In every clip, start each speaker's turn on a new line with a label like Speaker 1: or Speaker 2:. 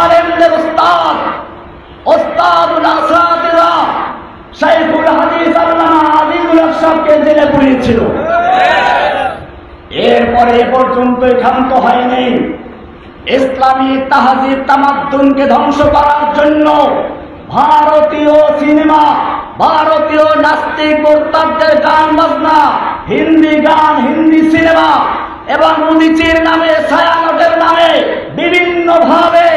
Speaker 1: আলেমদের উস্তাদ, ওস্তাদুল আসাতিরা শাইখুল হাদিস আল্লামা আজিজুল হক সাহেবকে জেলে পুড়িয়েছিল। এরপরে এ পর্যন্ত ক্ষান্ত হয়নি। ইসলামী তাহজিব তামাদ্দুনকে ধ্বংস করার জন্য ভারতীয় সিনেমা, ভারতীয় নাস্তিক মোরতাদদের গান বাজনা, হিন্দি গান, হিন্দি সিনেমা এবং উদিচির নামে, ছায়ানটের নামে বিভিন্ন ভাবে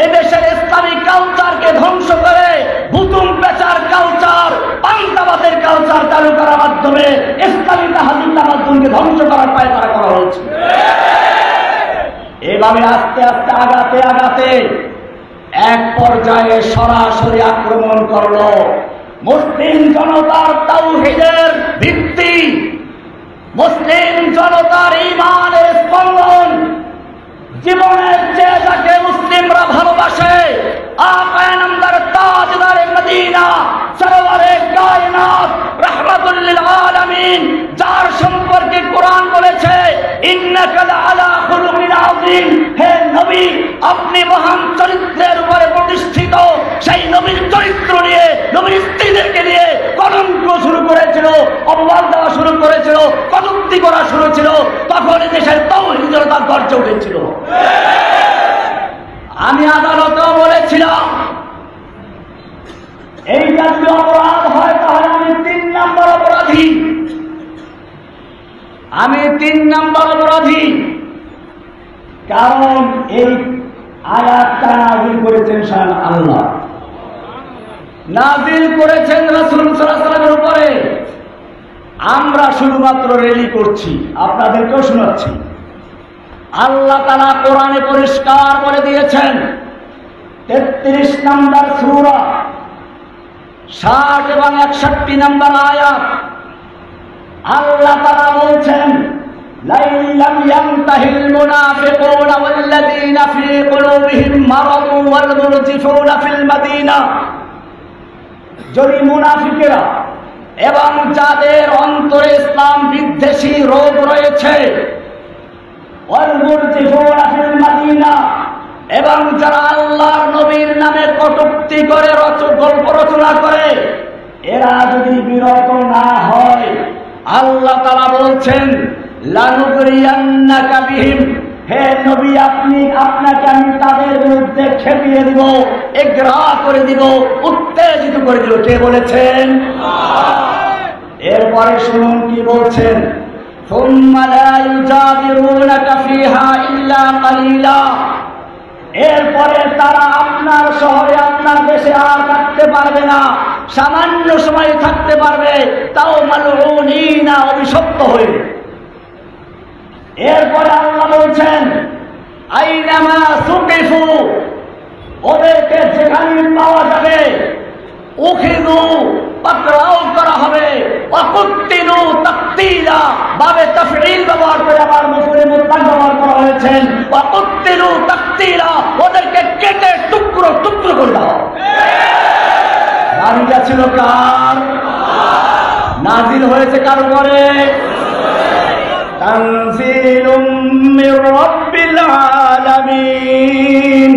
Speaker 1: এদেশের ইসলামী কালচারকে ধ্বংস করে ভুতুম পেচার কালচার, পান্তাবাদের কালচার চালু করার মাধ্যমে ইসলামী তাহজিব তামাদ্দুনকে ধ্বংস করার পায়তারা করা হয়েছে। এভাবে আস্তে আস্তে আগাতে আগাতে এক পর্যায়ে সরাসরি আক্রমণ করলো মুসলিম জনতার তাওহীদের ভিত্তি, মুসলিম জনতার ঈমানের স্পন্দন, জীবনের চেয়ে যাকে মুসলিমরা ভালোবাসে, আকা নামদার তাজদার মদিনা সরওয়ারে কায়নাত রাহমাতুল লিল আলামিন, যার সম্পর্কে কোরআন বলেছে ইন্নাকা লাআলা খুলুকিন আযীম, হে নবী আপনি মহান চরিত্রের উপরে প্রতিষ্ঠিত। সেই নবীর চরিত্র নিয়ে, নবীর স্ত্রীদেরকে নিয়ে কলঙ্ক শুরু করেছিল, অপবাদ দেওয়া শুরু করেছিল, কটূক্তি করা শুরু ছিল। তখন দেশের তাওহীদ জনতা গর্জে উঠেছিল। আমি আদালতেও বলেছিলাম এই জাতীয় অপরাধ হয় তাহলে আমি 3 নম্বর অপরাধী, আমি 3 নম্বর অপরাধী। কারণ এই আয়াতটা নাযিল করেছেন স্বয়ং আল্লাহ, নাযিল করেছেন রাসূল সাল্লাল্লাহু আলাইহি ওয়াসাল্লামের উপরে। আমরা শুধুমাত্র রেলি করছি, আপনাদেরকেও শোনাচ্ছি। আল্লাহ তাআলা কোরআনে পরিষ্কার বলে দিয়েছেন 33 নম্বর সূরা 60 এবং 61 নম্বর আয়াত, আল্লাহ তাআলা বলছেন লাইলাম ইয়ানতাহিল মুনাফিকুনা ওয়াল্লাযীনা ফী কুলুবিহিম মারাদুন ওয়াল মুরজিফুনা ফিল মাদিনা, যদি মুনাফিকেরা এবং যাদের অন্তরে ইসলাম বিদ্বেষী রোগ রয়েছে, ওয়াল মুরজিফুনা ফিল মাদিনা, এবং যারা আল্লাহর নবীর নামে কটূক্তি করে, গল্প রচনা করে, এরা যদি বিরত না হয়, আল্লাহ তাআলা বলছেন লানুগরিয়ান্নাকা বিহিম, হে নবী আপনাকে আমি তাদের বিরুদ্ধে খেপিয়ে দিব, এগ্রা করে দিব, উত্তেজিত করে দিব। কে বলেছেন? এরপরে শুনুন কি বলছেন, সুম্মা লা ইউজাবিরুনাকা ফিহা ইল্লা কালিলা, এরপরে তারা আপনার শহরে, আপনার দেশে আর থাকতে পারবে না, সামান্য সময় থাকতে পারবে, তাও মালউনিনা, অভিশপ্ত হয়ে। এরপরে আল্লাহ বলছেন আইনামা সুকিফু, ওদেরকে যেখানে পাওয়া যাবে উখিযু, পাকড়াও করা হবে, ওয়াকুতিলু তাকতীলা, বাবে তাফঈল ব্যবহার করে আবার মফউলে মুতলাক ব্যবহার করা হয়েছে, ওয়াকুতিলু তাকতীলা, ওদেরকে কেটে টুকরো টুকরো করে দাও। বাণীটা ছিল কার? নাযিল হয়েছে কার উপরে? তানজিলুম মির রাব্বিল আলামিন,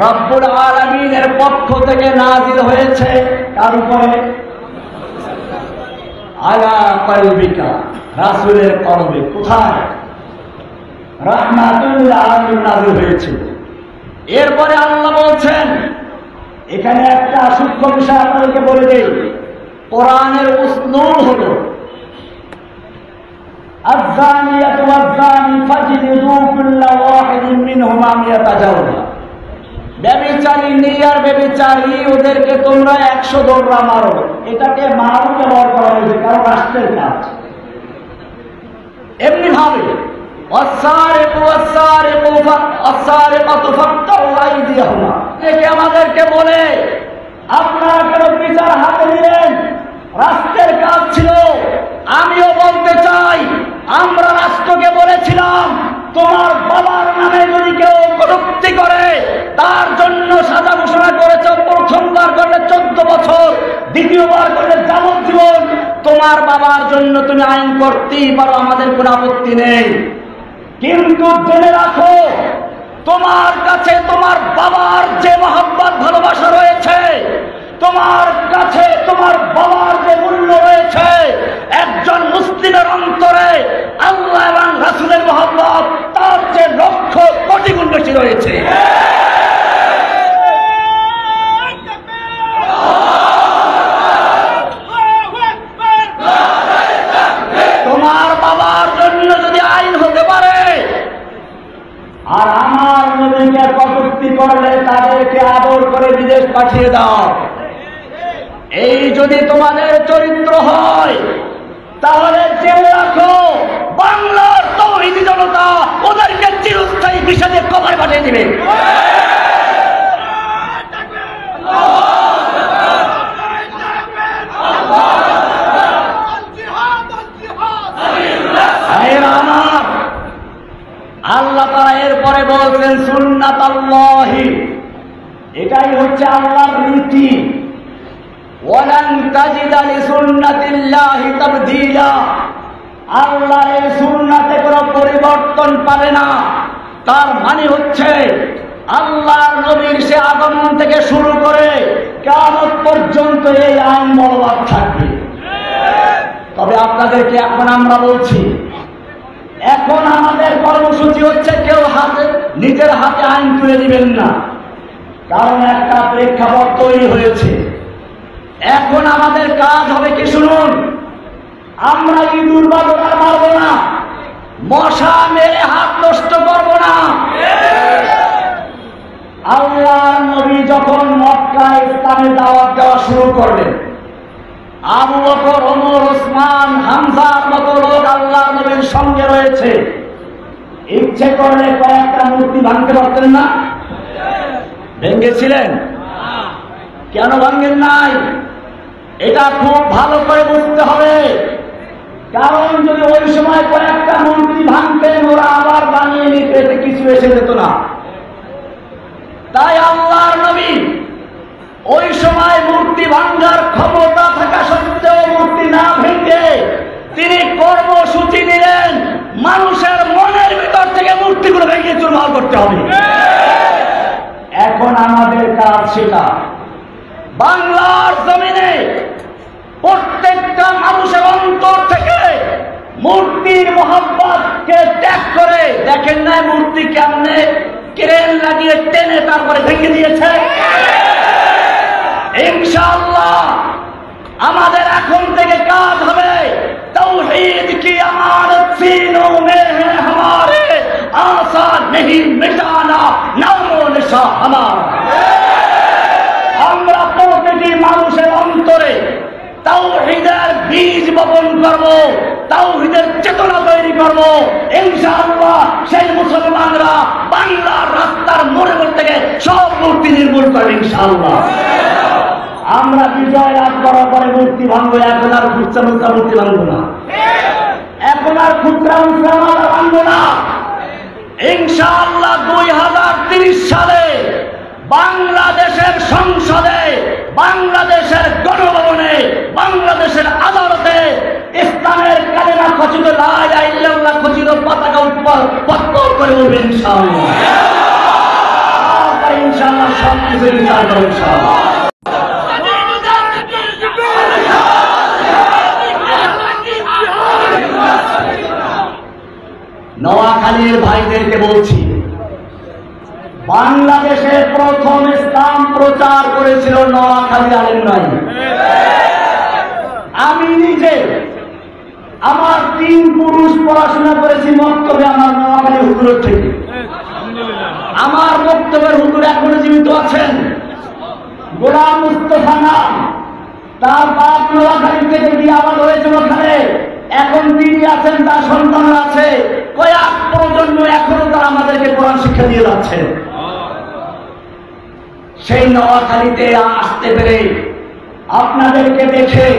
Speaker 1: রব্বুল আলামিনের পক্ষ থেকে নাযিল হয়েছে। কার উপরে? আলা কলবিকা, রাসূলের কলবে। কোথায়? রাহমাতুল লিল আলামিন নাযিল হয়েছে। এরপরে আল্লাহ বলছেন, এখানে একটা সূক্ষ্ম বিষয় আপনাদেরকে বলে দেই, কোরআনের উসলুব হলো আয-যানিয়াতু ওয়াজ-যানি ফাজলিদু কুল্লা ওয়াহিদিন মিনহুমা মিয়াতা জালদা, ব্যভিচারী আর ব্যভিচারী ওদেরকে তোমরা 100 দৌড়া মারো। এটাকে মারো ব্যবহার করা হয়েছে, কারণ রাষ্ট্রের কাজ। এমনি ভাবে আমাদেরকে বলে আপনারা কেন বিচার হাতে নিলেন? রাষ্ট্রের কাজ ছিল। আমিও বলতে চাই, আমরা রাষ্ট্রকে বলেছিলাম তোমার বাবার নামে যদি কেউ কটূক্তি করে তার জন্য সাজা ঘোষণা করেছে, প্রথমবার করলে 14 বছর, দ্বিতীয়বার করলে যাবজ্জীবন। তোমার বাবার জন্য তুমি আইন করতেই পারো, আমাদের কোনো আপত্তি নেই। কিন্তু জেনে রাখো, তোমার কাছে তোমার বাবার যে মহব্বত ভালোবাসা রয়েছে, তোমার কাছে তোমার বাবার যে মূল্য রয়েছে, একজন মুসলিমের অন্তরে আল্লাহ এবং রাসূলের মহব্বত তার যে লক্ষ কোটি গুণ বেশি রয়েছে। তোমার বাবার জন্য যদি আইন হতে পারে, আর আমার নবীকে কটূক্তি করলে তাদেরকে আদর করে বিদেশ পাঠিয়ে দাও, এই যদি তোমাদের চরিত্র হয়, তাহলে জেনে রাখো বাংলার তাওহীদি জনতা ওদেরকে চিরস্থায়ী বিষাদে কবরে পাঠিয়ে দিবে। আল্লাহ তাআলা এরপরে বলছেন সুন্নাতাল্লাহি, এটাই হচ্ছে আল্লাহর নীতি। ওয়ালান তাজিদা লিসুন্নাতিল্লাহি তাবদীলা, আল্লাহর এই সুন্নাতে কোনো পরিবর্তন পাবে না। তার মানে হচ্ছে আল্লাহর নবীর সে আগমন থেকে শুরু করে কিয়ামত পর্যন্ত এই আইন বলবৎ থাকবে। তবে আপনাদেরকে এখন আমরা বলছি, এখন আমাদের কর্মসূচি হচ্ছে কেউ নিজের হাতে আইন তুলে দিবেন না, কারণ একটা প্রেক্ষাপট তৈরি হয়েছে। এখন আমাদের কাজ হবে কি শুনুন, আমরা ইঁদুর বা গোড়া মারবো না, মশা মেরে হাত নষ্ট করবো না। আল্লাহর নবী যখন মক্কায় ইসলামের দাওয়াত দেওয়া শুরু করলেন, আবু বকর, ওমর, ওসমান, হামজার মতো লোক আল্লাহর নবীর সঙ্গে রয়েছে। ইচ্ছে করলে কয়েকটা মূর্তি ভাঙতে পারতেন না? ভেঙেছিলেন? কেন ভাঙেন নাই? এটা খুব ভালো করে বুঝতে হবে, কারণ যদি ওই সময় কয়েকটা মূর্তি ভাঙতেন, ওরা আবার বানিয়ে নিতে কিছু এসে যেত না। তাই আল্লাহর নবী ওই সময় মূর্তি ভাঙার ক্ষমতা থাকা সত্ত্বেও মূর্তি না ভেঙে তিনি কর্মসূচি নিলেন, মানুষের মনের ভিতর থেকে মূর্তিগুলো ভেঙে চুরমার করতে হবে। এখন আমাদের কাজ সেটা, বাংলার জমিনে প্রত্যেকটা মানুষের অন্তর থেকে মূর্তির মহব্বতকে ত্যাগ করে, দেখেন না মূর্তি কেমনে ক্রেন লাগিয়ে টেনে তারপরে ভেঙে দিয়েছে। ইনশাআল্লাহ আমাদের এখন থেকে কাজ হবে তাওহীদ কি আমানত सीनों में है हमारे, आशा नहीं मिटाना नामो निशा हमारा। আমরা প্রতিটি মানুষের অন্তরে তাওহীদের বীজ বপন করব, তাওহীদের চেতনা তৈরি করব। ইনশাআল্লাহ সেই মুসলমানরা বাংলার রাস্তার মোড়ে মোড় থেকে সব মূর্তি নির্মূল করবে ইনশাআল্লাহ। আমরা বিজয় লাভ করার পরে মূর্তি ভাঙবো, এখন আর খুচরা মুচরা মূর্তি ভাঙবো না, এখন আর খুচরা মুচরা আমরা ভাঙবো না। ইনশাআল্লাহ 2030 সালে বাংলাদেশের সংসদে, বাংলাদেশের গণভবনে, বাংলাদেশের আদালতে ইসলামের কালেমা খচিত লা ইলাহা ইল্লাল্লাহ খচিত পতাকা উত্তোলন করে উঠবে ইনশাআল্লাহ। ইনশাআল্লাহ সব কিছু বিচার করবে ইনশাআল্লাহ। নোয়াখালীর ভাইদেরকে বলছি, বাংলাদেশে প্রথম ইসলাম প্রচার করেছিল নোয়াখালীর আলেমরাই। আমি নিজে আমার 3 পুরুষ পড়াশোনা করেছি মক্তবে আমার নোয়াখালী হুজুরের থেকে। আমার মক্তবের হুজুর এখনো জীবিত আছেন, গোলাম মুস্তাফা নাম, তার বাপ নোয়াখালী থেকে গিয়ে আবার হয়েছিল ওখানে, এখন তিনি আছেন, তার সন্তানরা আছে, কয়েক প্রজন্ম এখনো তারা আমাদেরকে কোরআন শিক্ষা দিয়ে যাচ্ছে। সেই নোয়াখালীতে আসতে পেরে আপনাদেরকে দেখে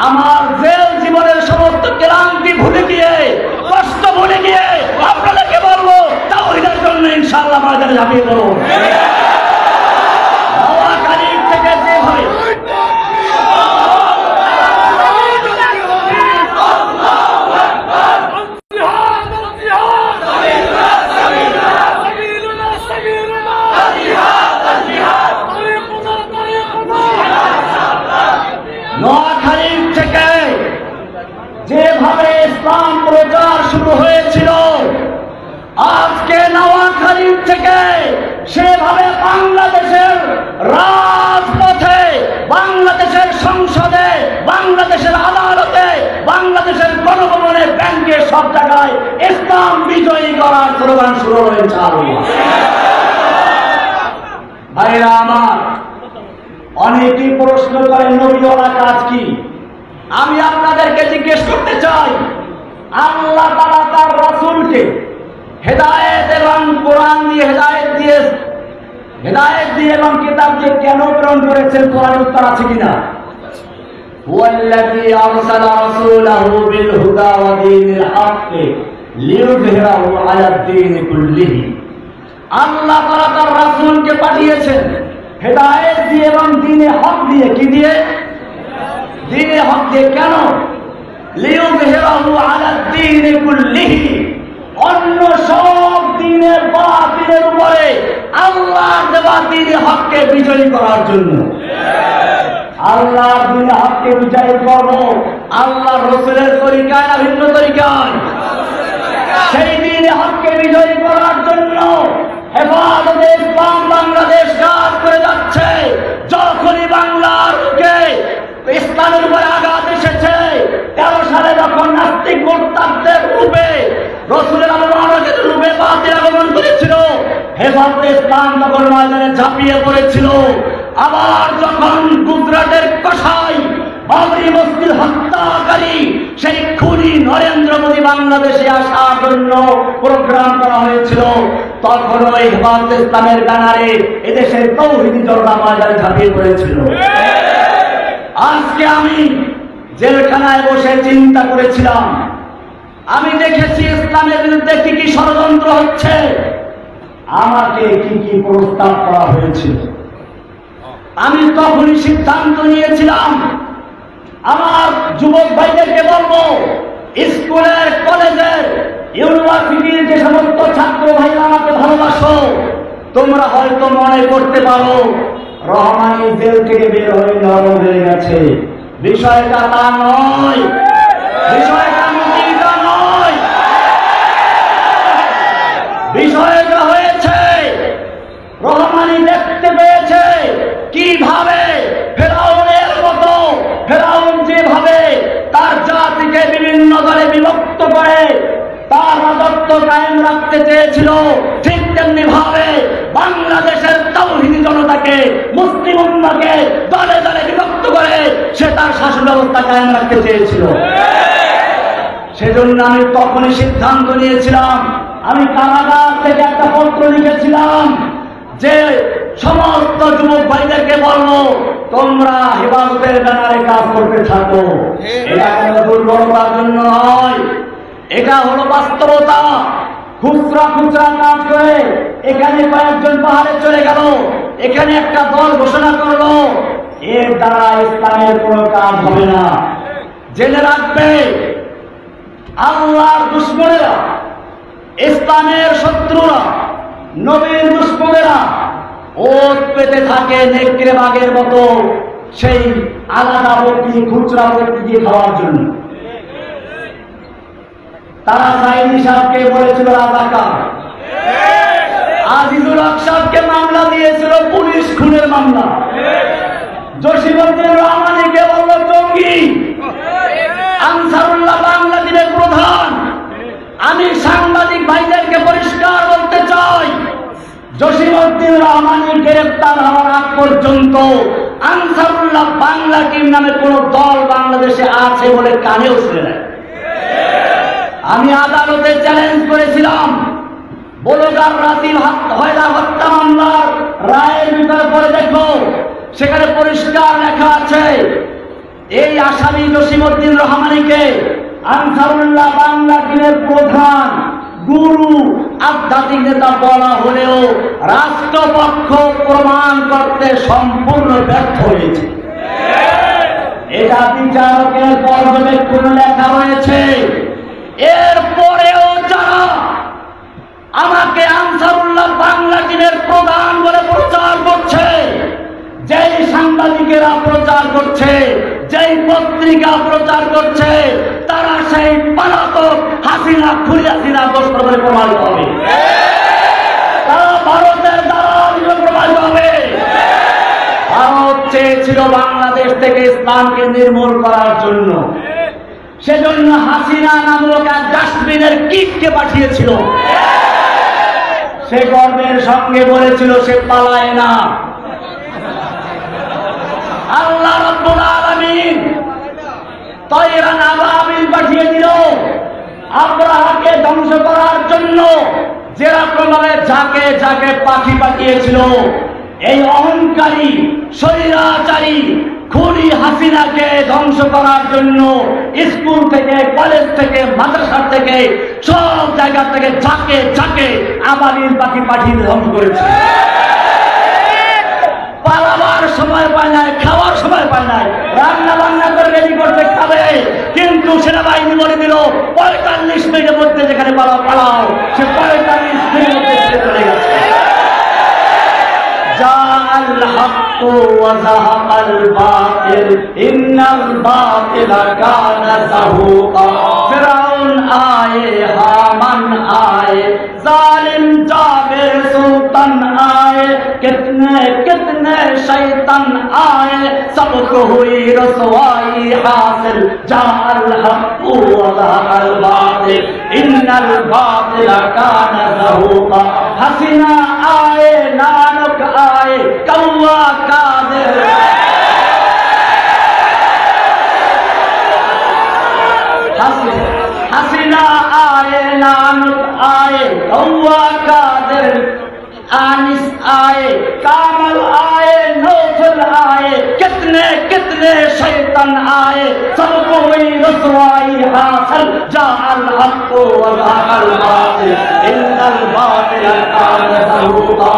Speaker 1: আমার জেল জীবনের সমস্ত ক্লান্তি ভুলে গিয়ে, কষ্ট ভুলে গিয়ে আপনাদেরকে বলবো তাওহীদের জন্য ইনশাআল্লাহ আমাদের ঝাঁপিয়ে পড়ো। নোয়াখালীর থেকে যে হয় সব জায়গায় ইসলাম বিজয়ী করার স্লোগান শুরু হয়েছে। ভাইরা আমার, অনেকেই প্রশ্ন করেন নবীওয়ালা কাজ কি? আমি আপনাদেরকে জিজ্ঞেস করতে চাই, আল্লাহ তাআলা তার রাসূলকে হেদায়েত এবং কোরআন দিয়ে হেদায়েত দিয়ে এবং কিতাব দিয়ে কেন প্রেরণ করেছেন? কোরআনের উত্তর আছে কিনা? হুয়াল্লাযী আরসালা রাসূলাহু বিল হুদা ওয়া দীনিল হাক্কি লিইয়ুযহিরাহু আলাদ দীনি কুল্লিহি। আল্লাহ তাআলা তার রাসূলকে পাঠিয়েছেন হেদায়েত দিয়ে এবং দ্বীনে হক দিয়ে। কি দিয়ে? দ্বীনে হক দিয়ে। কেন? লিইয়ুযহিরাহু আলাদ দীনি কুল্লিহি, অন্য সব দ্বীনের বাতিলের উপরে আল্লাহর দেওয়া দ্বীনে হককে বিজয়ী করার জন্য। আল্লাহর দ্বীনে হককে বিজয়ী করব আল্লাহর রাসূলের তরিকায় না ভিন্ন তরিকায়? সেই দ্বীনে হককে বিজয়ী করার জন্য হেফাজতে ইসলাম বাংলাদেশ কাজ করে যাচ্ছে। যখনই বাংলার বুকে ইসলামের উপরে আঘাত এসেছে, 13 সালে যখন নাস্তিক মুরতাদদের রূপে রাসূলের আলোচনাকে রূপে বাতিল আগমন করেছিল, হেফাজতে ইসলাম তখন ময়দানে ঝাঁপিয়ে পড়েছিল। আবার যখন গুজরাটের কসাই বাবরি মসজিদ হত্যাকারী সেই খুনি নরেন্দ্র মোদী বাংলাদেশে আসার জন্য প্রোগ্রাম করা হয়েছিল, তখন ওই হেফাজতে ইসলামের ব্যানারে এদেশের তৌহিদি জনতা ময়দানে ঝাঁপিয়ে পড়েছিল। আজকে আমি জেলখানায় বসে চিন্তা করেছিলাম, আমি দেখেছি ইসলামের বিরুদ্ধে কি কি ষড়যন্ত্র হচ্ছে, আমাকে কি কি প্রস্তাব করা হয়েছিল। আমি তখনই সিদ্ধান্ত নিয়েছিলাম, আমার যুবক ভাইদেরকে বলবো, স্কুলের কলেজের ইউনিভার্সিটির যে সমস্ত ছাত্র ভাইরা আমাকে ভালোবাসো, তোমরা হয়তো মনে করতে পারো রহমানী জেল থেকে বের হয়ে নরম হয়ে গেছে। বিষয়টা তা নয়, বিষয়টা মোটেইটা নয়। বিষয়টা হয়েছে রহমানী দেখতে পেয়েছে কিভাবে ফেরাউনের মতো, ফেরাউন যেভাবে তার জাতিকে বিভিন্ন দলে বিভক্ত করে তার রাজত্ব কায়েম রাখতে চেয়েছিল, ঠিক তেমনি ভাবে বাংলাদেশের তাওহীদি জনতাকে, মুসলিম উম্মাহকে দলে দলে বিভক্ত করে সে তার শাসন ব্যবস্থা কায়েম রাখতে চেয়েছিল। সেজন্য আমি তখনই সিদ্ধান্ত নিয়েছিলাম, আমি কারাগার থেকে একটা পত্র লিখেছিলাম যে সমস্ত যুবক ভাইদেরকে বলবো, তোমরা হেফাজতের ব্যানারে কাজ করতে থাকো। এটা কোনো দুর্বলতার জন্য নয়, এটা হলো বাস্তবতা। খুচরা খুচরা কাজ করে এখানে কয়েকজন পাহাড়ে চলে গেল, এখানে একটা দল ঘোষণা করলো, এর দ্বারা ইসলামের কোনো কাজ হবে না। জেনে রাখবে, আল্লাহর দুশমনেরা, ইসলামের শত্রুরা, নবীর দুশমনেরা ওত পেতে থাকে নেকড়ে বাঘের মতো সেই আলাদা বকরি, খুচরা বকরি দিয়ে খাওয়ার জন্য। তারা সাইদি সাহেবকে বলেছিল রাজাকার, আজিজুল হক সাহেবকে মামলা দিয়েছিল পুলিশ খুনের মামলা, জসিমউদ্দিন রহমানীকে বলল জঙ্গি, আনসারুল্লাহ বাংলাদেশের প্রধান। আমি সাংবাদিক ভাইদেরকে পরিষ্কার বলতে চাই, জসিমউদ্দিন রহমানী গ্রেফতার হওয়ার আগ পর্যন্ত আনসারুল্লাহ বাংলা টিম নামে কোন দল বাংলাদেশে আছে বলে কানেও শুনে নাই। আমি আদালতে চ্যালেঞ্জ করেছিলাম, বলগার রাসিল হায়দার হত্যা মামলার রায়ের ভিতরে পড়ে দেখো, সেখানে পরিষ্কার লেখা আছে এই আসামি জসিমউদ্দিন রহমানীকে আনসারুল্লাহ বাংলা টিমের প্রধান, গুরু, আধ্যাত্মিক নেতা বলা হলেও রাষ্ট্রপক্ষ প্রমাণ করতে সম্পূর্ণ ব্যর্থ হয়েছে। এটা বিচারকের পর্যবেক্ষণ লেখা রয়েছে। এরপরেও যারা আমাকে আনসারুল্লাহ বাংলা টিমের প্রধান বলে প্রচার করছে, যেই সাংবাদিকেরা প্রচার করছে, যেই পত্রিকা প্রচার করছে, তারা সেই পলাতক হাসিনা, খুনি হাসিনা দোষর বলে প্রমাণিত হবে। তারা ভারতের দালাল প্রমাণিত হবে। ভারত চেয়েছিল বাংলাদেশ থেকে ইসলামকে নির্মূল করার জন্য, সেজন্য হাসিনা নামক এক ডাস্টবিনের কিটকে পাঠিয়েছিল। সে গর্বের সঙ্গে বলেছিল সে পালায় না। আল্লাহ রাব্বুল আলামিন তয়রান আবাবিল পাঠিয়ে দিল আব্রাহাকে ধ্বংস করার জন্য। যেরকম ভাবে যাকে যাকে পাখি পাঠিয়েছিল, এই অহংকারী স্বৈরাচারী খুনি হাসিনাকে ধ্বংস করার জন্য স্কুল থেকে, কলেজ থেকে, মাদ্রাসা থেকে, সব জায়গা থেকে যাকে যাকে আবাবিল পাখি পাঠিয়ে ধ্বংস করেছে। পালাবার সময় পায় নাই, খাওয়ার সময় পায় নাই, রান্না বান্না করে রেডি করতে খাবে, কিন্তু সেনাবাহিনী বলে দিল 45 মিনিটের মধ্যে যেখানে পালাও পালাও। সে 45 মিনিটের মধ্যে চলে গেছে। জাআল হাক্কু ওয়া যাহাকাল বাতিল ইন্নাল বাতিলা কানা যাহুকা। ফিরাউন আয়ে, হামান আয়ে, জালিম জাবের সুলতান आए, कितने कितने शैतान आए, सबको हुई रसवाई हासिल। जाअल हक्कु व ज़हक़ल बातिल इन्नल बातिला काना ज़हूक़ा। हसीना आए, नानक आए, कौवा कादिर। हसीना आए, नानक आए, कौवा कादिर। आनिस आए, कामल आए, नौफल आए, कितने कितने शैतान आए, सबको हुई रसवाई हासिल। जाअल हक्कु व ज़हक़ल बातिल इन्नल बातिला काना ज़हूक़ा।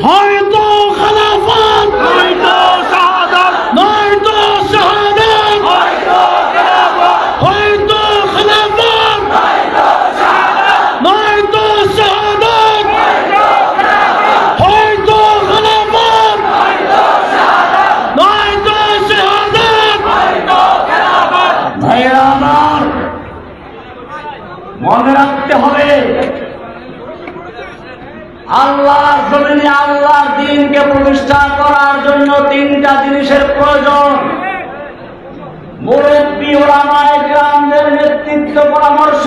Speaker 2: হয়তো খেলাফত, হয়তো শাহাদাত, নয়তো শাহাদাত, হয়তো খেলাফত, হয়তো খেলাফত, হয়তো শাহাদাত, নয়তো শাহাদাত, হয়তো খেলাফত, হয়তো শাহাদাত, নয়তো শাহাদাত, হয়তো খেলাফত।
Speaker 1: ভাইরা আমার, মনে রাখতে হবে আল্লাহর জমিনে আল্লাহর দ্বীনকে প্রতিষ্ঠা করার জন্য 3টা জিনিসের প্রয়োজন। মুরব্বী ওলামায়ে কেরামদের নেতৃত্ব পরামর্শ,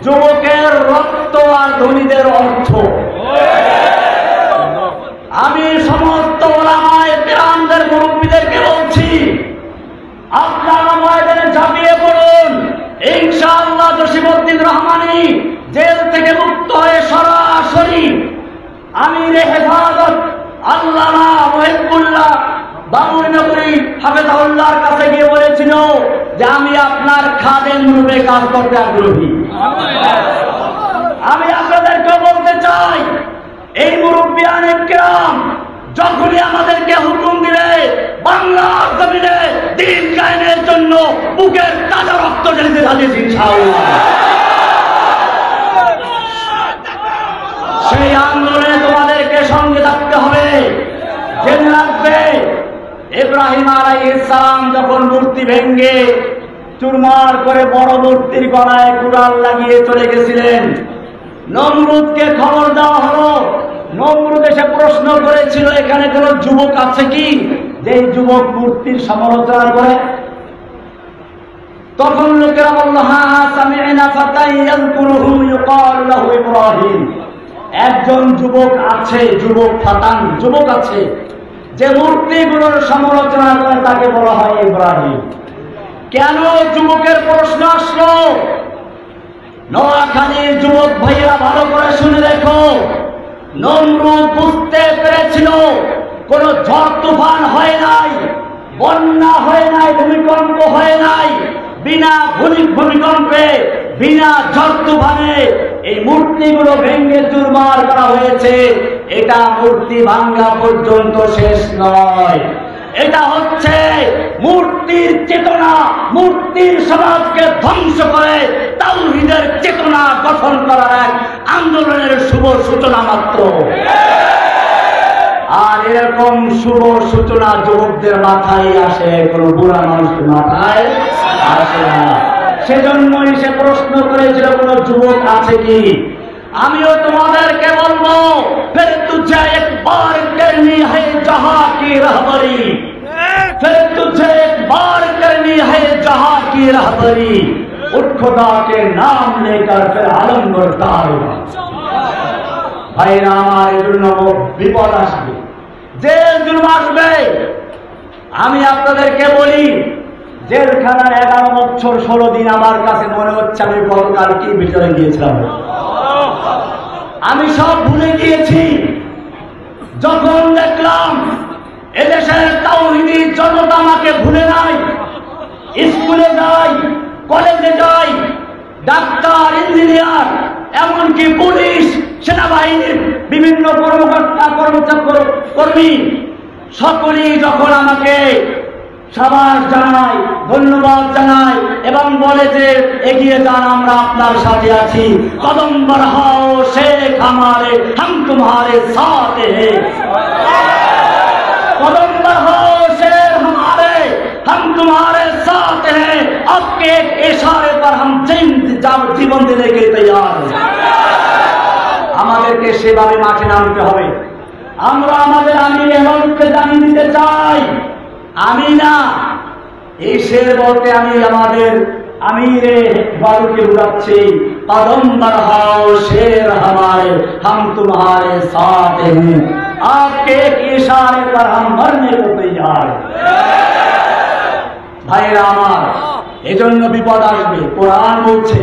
Speaker 1: যুবকের রক্ত আর ধনীদের অর্থ। আমি সমস্ত ওলামায়ে কেরামদের মুরব্বীদেরকে বলছি, আপনারা ময়দানে ঝাঁপিয়ে পড়ুন। ইনশাআল্লাহ জসিমউদ্দিন রহমানী জেল থেকে মুক্ত হয়ে সরাসরি আমিরে হেফাজত আল্লামা মুহিবুল্লাহ বাবুনগরী হাফেজাহুল্লাহর কাছে গিয়ে বলেছিল যে আমি আপনার খাদেম রূপে কাজ করতে আগ্রহী। আমি আপনাদেরকে বলতে চাই, এই মুরব্বিয়ানে কেরাম যখনই আমাদেরকে হুকুম দিলে বাংলার জমিনে দ্বীন কায়েমের জন্য বুকের তাজা রক্ত ঢেলে দিয়েছি ইনশাআল্লাহ। সেই আন্দোলনে তোমাদেরকে সঙ্গে থাকতে হবে। জেনে রাখবে, ইব্রাহিম আলাইহিস সালাম যখন মূর্তি ভেঙ্গে চুরমার করে বড় মূর্তির গলায় কুড়াল লাগিয়ে চলে গেছিলেন, নমরুদকে খবর দেওয়া হলো। নমরুদ এসে প্রশ্ন করেছিল এখানে কোন যুবক আছে কি যে যুবক মূর্তির সমালোচনা করে? তখন লোকেরা বলল, হ্যাঁ সামি'না ফাতান ইয়াযকুরুহুম ইউকালু লাহু ইব্রাহিম। একজন যুবক আছে, যুবক ফাতান, যুবক আছে যে মূর্তিগুলোর সমালোচনা করে, তাকে বলা হয় ইব্রাহিম। কেন যুবকের প্রশ্ন আসলো? নোয়াখালীর যুবক ভাইয়েরা ভালো করে শুনে দেখো, নমরুদ বুঝতে পেরেছিল কোন ঝড় তুফান হয় নাই, বন্যা হয় নাই, ভূমিকম্প হয় নাই, বিনা ভূমিকম্পে, বিনা ঝড় তুফানে এই মূর্তিগুলো ভেঙে চুরমার করা হয়েছে। এটা মূর্তি ভাঙ্গা পর্যন্ত শেষ নয়, এটা হচ্ছে মূর্তির চেতনা, মূর্তির সমাজকে ধ্বংস করে তাওহীদের চেতনা গঠন করার এক আন্দোলনের শুভ সূচনা মাত্র। আর এরকম শুভ সূচনা যুবকদের মাথায় আসে, কোন বুড়া মানুষের মাথায় আসে না। সেজন্যই সে প্রশ্ন করেছিল কোন যুবক আছে কি। আমিও তোমাদেরকে বলবো, ফির তুঝে একবার করনি है जहां की रहबरी, फिर तुझे एक बार करनी है जहां की रहबरी, उठ खुदा के नाम लेकर फिर आलम बरदार होगा। ভাইরা আমার, এই জন্য বিপদ আসবে, জেল জুলুম আসবে। আমি আপনাদেরকে বলি, জেলখানার 11 বছর 16 দিন আমার কাছে মনে হচ্ছে আমি গতকাল কি ভিতরে গিয়েছিলাম। আমি সব ভুলে গিয়েছি। যখন দেখলাম এদেশের তাওহীদি জনতা আমাকে ভুলে নাই, স্কুলে যাই, কলেজে যাই, ডাক্তার, ইঞ্জিনিয়ার, এমনকি পুলিশ, সেনাবাহিনীর বিভিন্ন কর্মকর্তা কর্মী সকলেই যখন আমাকে সাবাস জানায়, ধন্যবাদ জানায় এবং বলে যে এগিয়ে যান, আমরা আপনার সাথে আছি, কদম বঢ়াও শেখ হামারে, হাম তুমহারে সাথ হ্যাঁ, कदम बढ़ाओ शेर हमारे, हम तुम्हारे साथ हैं, आपके एक इशारे पर हम জীবন দিতে के तैयार हैं। আমাদেরকে সেভাবে মাঠে নামতে হবে। আমরা আমাদের আমির হেফাজতকে জানিয়ে দিতে চাই, আমি না, এই শের বলতে আমি আমাদের আমিরে হেফাজতকে বুঝাচ্ছি, कदम बढ़ाओ शेर हमारे, हम तुम्हारे साथ हैं, आपके एक इशारे पर हम मरने को तैयार हैं। ভাইরা আমার, এজন্য বিপদ আসবে। কোরআন বলছে